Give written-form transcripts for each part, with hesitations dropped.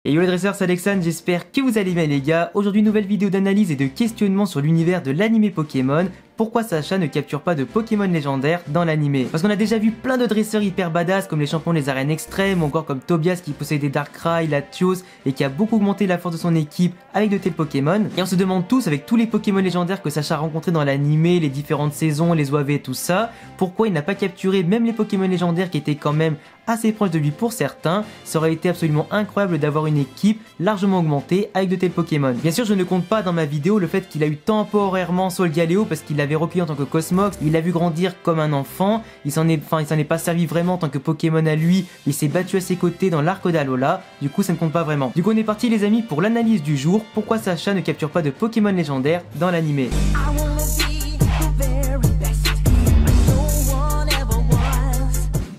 Et yo les dresseurs, c'est Alexandre, j'espère que vous allez bien les gars. Aujourd'hui nouvelle vidéo d'analyse et de questionnement sur l'univers de l'animé Pokémon. Pourquoi Sacha ne capture pas de Pokémon légendaires dans l'animé? Parce qu'on a déjà vu plein de dresseurs hyper badass comme les champions des arènes extrêmes ou encore comme Tobias qui possédait Darkrai, Latios et qui a beaucoup augmenté la force de son équipe avec de tels Pokémon. Et on se demande tous avec tous les Pokémon légendaires que Sacha a rencontrés dans l'animé, les différentes saisons, les OAV et tout ça, pourquoi il n'a pas capturé même les Pokémon légendaires qui étaient quand même assez proches de lui pour certains. Ça aurait été absolument incroyable d'avoir une équipe largement augmentée avec de tels Pokémon. Bien sûr je ne compte pas dans ma vidéo le fait qu'il a eu temporairement Solgaleo parce qu'il l'avait recueilli en tant que Cosmox, il l'a vu grandir comme un enfant, il s'en est pas servi vraiment en tant que Pokémon à lui, il s'est battu à ses côtés dans l'arc d'Alola, du coup ça ne compte pas vraiment. Du coup on est parti les amis pour l'analyse du jour, pourquoi Sacha ne capture pas de Pokémon légendaires dans l'animé.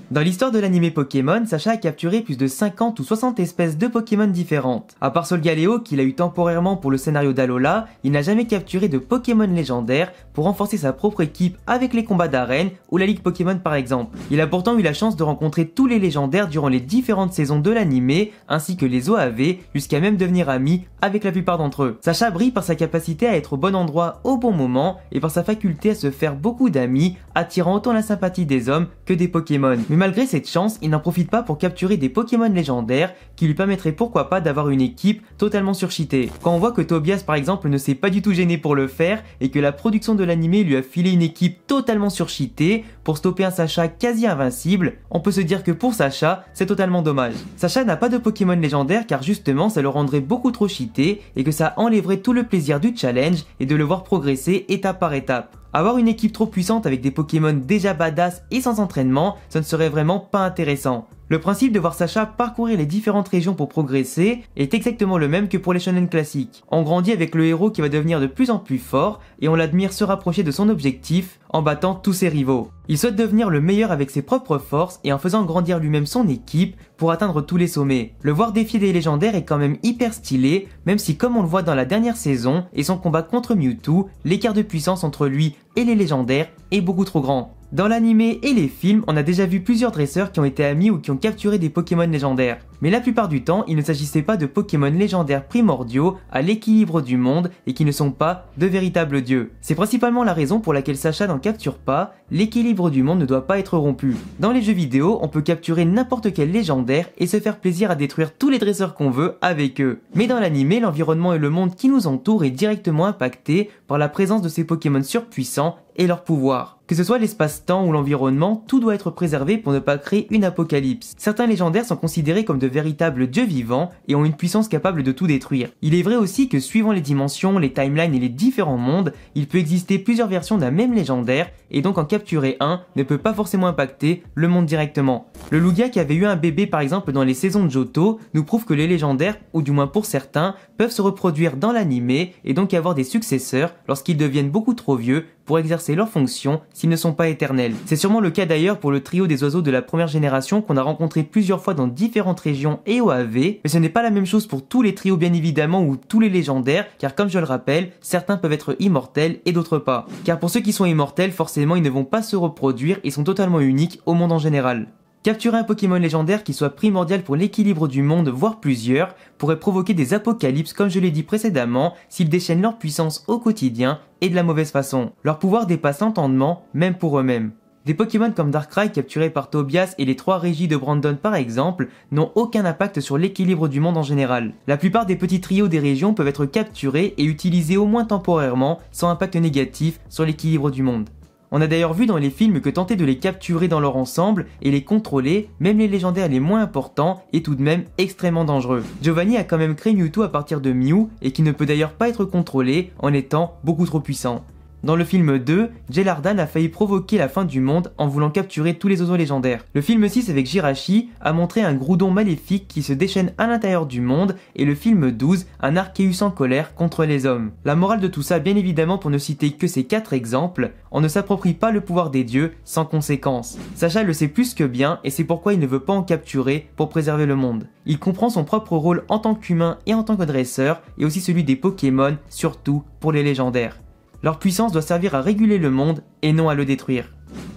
Dans l'histoire de l'animé Pokémon, Sacha a capturé plus de 50 ou 60 espèces de Pokémon différentes. À part Solgaleo qu'il a eu temporairement pour le scénario d'Alola, il n'a jamais capturé de Pokémon légendaires pour renforcer sa propre équipe avec les combats d'arène ou la Ligue Pokémon par exemple. Il a pourtant eu la chance de rencontrer tous les légendaires durant les différentes saisons de l'animé ainsi que les OAV jusqu'à même devenir ami avec la plupart d'entre eux. Sacha brille par sa capacité à être au bon endroit au bon moment et par sa faculté à se faire beaucoup d'amis, attirant autant la sympathie des hommes que des Pokémon. Mais malgré cette chance, il n'en profite pas pour capturer des Pokémon légendaires qui lui permettraient pourquoi pas d'avoir une équipe totalement surcheatée. Quand on voit que Tobias par exemple ne s'est pas du tout gêné pour le faire et que la production de l'animé lui a filé une équipe totalement surcheatée pour stopper un Sacha quasi invincible, on peut se dire que pour Sacha, c'est totalement dommage. Sacha n'a pas de Pokémon légendaire car justement ça le rendrait beaucoup trop cheaté et que ça enlèverait tout le plaisir du challenge et de le voir progresser étape par étape. Avoir une équipe trop puissante avec des Pokémon déjà badass et sans entraînement, ça ne serait vraiment pas intéressant. Le principe de voir Sacha parcourir les différentes régions pour progresser est exactement le même que pour les shonen classiques. On grandit avec le héros qui va devenir de plus en plus fort et on l'admire se rapprocher de son objectif en battant tous ses rivaux. Il souhaite devenir le meilleur avec ses propres forces et en faisant grandir lui-même son équipe pour atteindre tous les sommets. Le voir défier des légendaires est quand même hyper stylé, même si comme on le voit dans la dernière saison et son combat contre Mewtwo, l'écart de puissance entre lui et les légendaires est beaucoup trop grand. Dans l'animé et les films, on a déjà vu plusieurs dresseurs qui ont été amis ou qui ont capturé des Pokémon légendaires. Mais la plupart du temps, il ne s'agissait pas de Pokémon légendaires primordiaux à l'équilibre du monde et qui ne sont pas de véritables dieux. C'est principalement la raison pour laquelle Sacha n'en capture pas, l'équilibre du monde ne doit pas être rompu. Dans les jeux vidéo, on peut capturer n'importe quel légendaire et se faire plaisir à détruire tous les dresseurs qu'on veut avec eux. Mais dans l'animé, l'environnement et le monde qui nous entoure est directement impacté par la présence de ces Pokémon surpuissants et leur pouvoir. Que ce soit l'espace-temps ou l'environnement, tout doit être préservé pour ne pas créer une apocalypse. Certains légendaires sont considérés comme de véritables dieux vivants et ont une puissance capable de tout détruire. Il est vrai aussi que suivant les dimensions, les timelines et les différents mondes, il peut exister plusieurs versions d'un même légendaire et donc en capturer un ne peut pas forcément impacter le monde directement. Le Lugia qui avait eu un bébé par exemple dans les saisons de Johto nous prouve que les légendaires, ou du moins pour certains, peuvent se reproduire dans l'animé et donc avoir des successeurs lorsqu'ils deviennent beaucoup trop vieux pour exercer leurs fonctions s'ils ne sont pas éternels. C'est sûrement le cas d'ailleurs pour le trio des oiseaux de la première génération qu'on a rencontré plusieurs fois dans différentes régions et OAV, mais ce n'est pas la même chose pour tous les trios bien évidemment ou tous les légendaires, car comme je le rappelle, certains peuvent être immortels et d'autres pas. Car pour ceux qui sont immortels, forcément ils ne vont pas se reproduire et sont totalement uniques au monde en général. Capturer un Pokémon légendaire qui soit primordial pour l'équilibre du monde, voire plusieurs, pourrait provoquer des apocalypses comme je l'ai dit précédemment s'ils déchaînent leur puissance au quotidien et de la mauvaise façon. Leur pouvoir dépasse l'entendement, même pour eux-mêmes. Des Pokémon comme Darkrai capturés par Tobias et les 3 régies de Brandon par exemple n'ont aucun impact sur l'équilibre du monde en général. La plupart des petits trios des régions peuvent être capturés et utilisés au moins temporairement sans impact négatif sur l'équilibre du monde. On a d'ailleurs vu dans les films que tenter de les capturer dans leur ensemble et les contrôler, même les légendaires les moins importants, est tout de même extrêmement dangereux. Giovanni a quand même créé Mewtwo à partir de Mew et qui ne peut d'ailleurs pas être contrôlé en étant beaucoup trop puissant. Dans le film 2, Jelardan a failli provoquer la fin du monde en voulant capturer tous les oiseaux légendaires. Le film 6 avec Jirachi a montré un Groudon maléfique qui se déchaîne à l'intérieur du monde et le film 12, un Arceus en colère contre les hommes. La morale de tout ça, bien évidemment pour ne citer que ces 4 exemples, on ne s'approprie pas le pouvoir des dieux sans conséquence. Sacha le sait plus que bien et c'est pourquoi il ne veut pas en capturer pour préserver le monde. Il comprend son propre rôle en tant qu'humain et en tant que dresseur et aussi celui des Pokémon, surtout pour les légendaires. Leur puissance doit servir à réguler le monde et non à le détruire.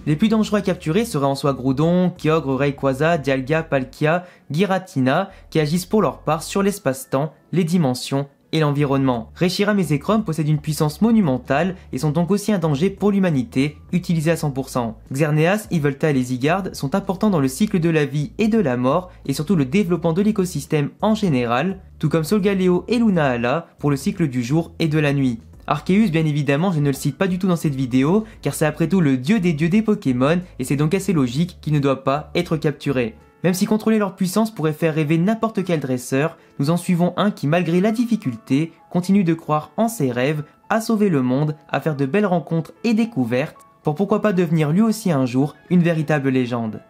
Les plus dangereux à capturer seraient en soi Groudon, Kyogre, Rayquaza, Dialga, Palkia, Giratina, qui agissent pour leur part sur l'espace-temps, les dimensions et l'environnement. Reshiram et Zekrom possèdent une puissance monumentale et sont donc aussi un danger pour l'humanité, utilisés à 100%. Xerneas, Yveltal et Zygarde sont importants dans le cycle de la vie et de la mort et surtout le développement de l'écosystème en général, tout comme Solgaleo et Lunala pour le cycle du jour et de la nuit. Arceus, bien évidemment, je ne le cite pas du tout dans cette vidéo, car c'est après tout le dieu des Pokémon, et c'est donc assez logique qu'il ne doit pas être capturé. Même si contrôler leur puissance pourrait faire rêver n'importe quel dresseur, nous en suivons un qui, malgré la difficulté, continue de croire en ses rêves, à sauver le monde, à faire de belles rencontres et découvertes, pour pourquoi pas devenir lui aussi un jour une véritable légende.